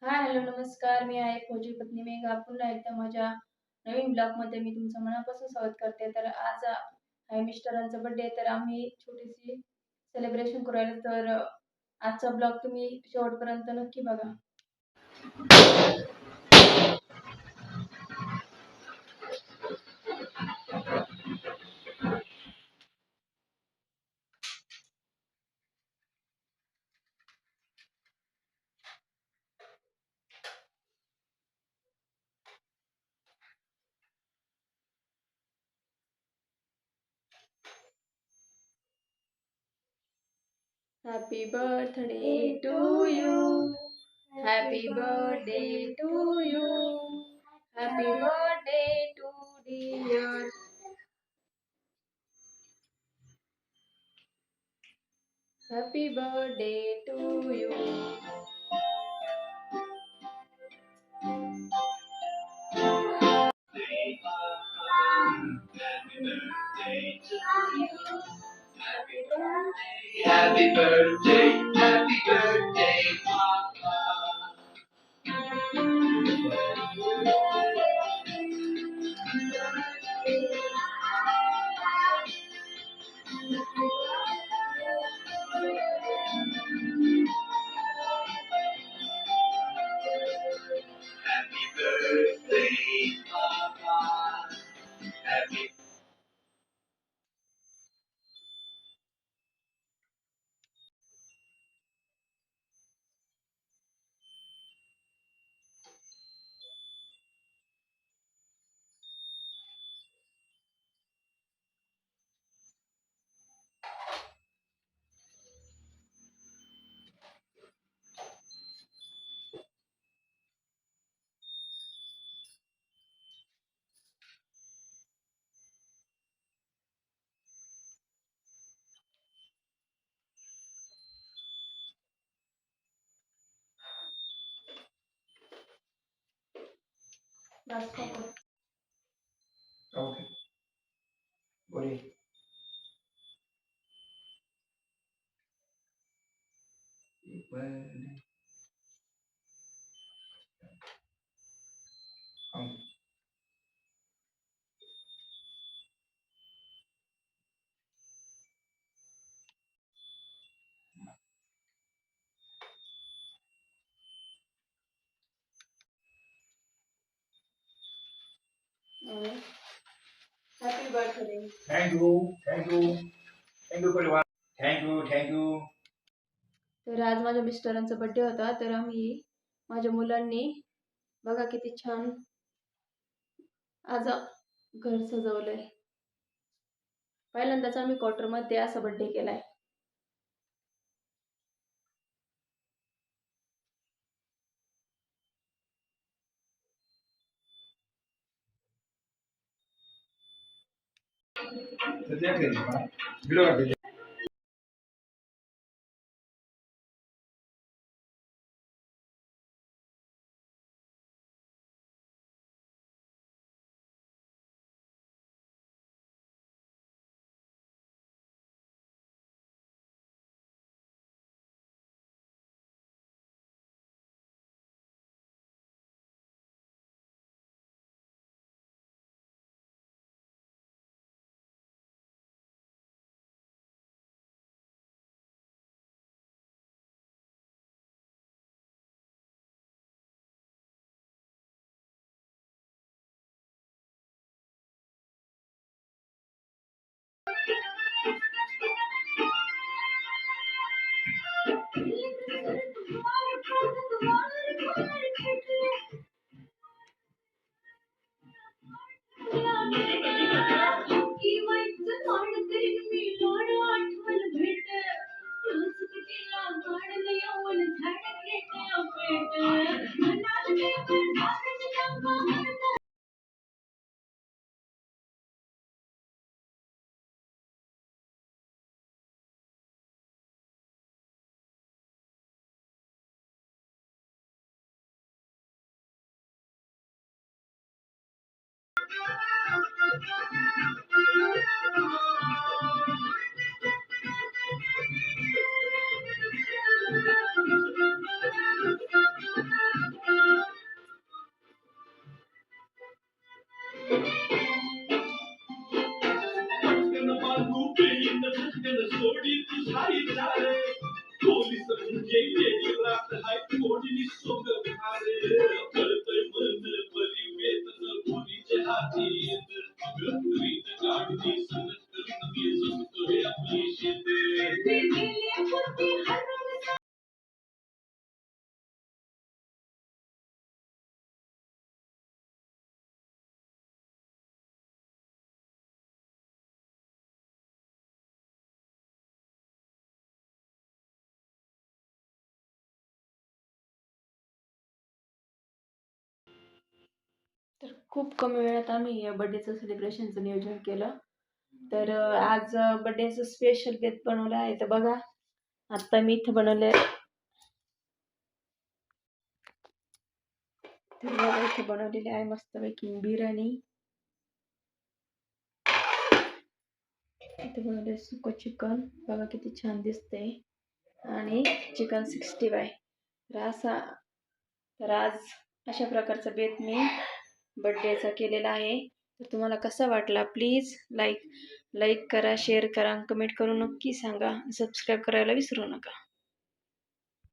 हाय, hello, नमस्कार. मी आहे फौजी पत्नी मेघा. पुन्हा एकदा माझ्या नवीन ब्लॉगमध्ये मी तुमचं मनापासून स्वागत करते. तर आज आहे मिस्टरांचा बर्थडे, तर आम्ही छोटीशी सेलिब्रेशन करू राहिलो. तर आजचा ब्लॉग तुम्ही शेवटपर्यंत नक्की बघा. Happy birthday to you. Happy birthday to you. Happy birthday to dear. Happy birthday to you. Happy birthday, Papa. Happy birthday, Papa. Happy. Okay. Bori. Birthday. Happy birthday. Thank you परिवार. Thank you. तर आज माझ्या मिस्टरांचा birthday होता, तर आम्ही माझ्या मुलांनी बघा किती छान आज घर सजवलंय. पहिल्यांदाच आम्ही क्वार्टरमध्ये असा बर्थडे केलाय. सध्या घरी ना. व्हिडिओ काढते. तर खूप कमी वेळात आम्ही या बर्थडेचं सेलिब्रेशनचं नियोजन केलं. तर आज बर्थडेचं स्पेशल बेत बनवलं आहे. तर बघा, आता मी इथं बनवले. तर बघा, इथे बनवलेली आहे मस्तपैकी बिर्याणी. इथे बनवले सुकं चिकन, बघा किती छान दिसतंय, आणि चिकन 65. तर आज अशा प्रकारचा बेत मी बर्थडेचा केलेला आहे. तर तुम्हाला कसा वाटला प्लीज लाईक करा, शेअर करा, कमेंट करून नक्की सांगा. सबस्क्राईब करायला विसरू नका.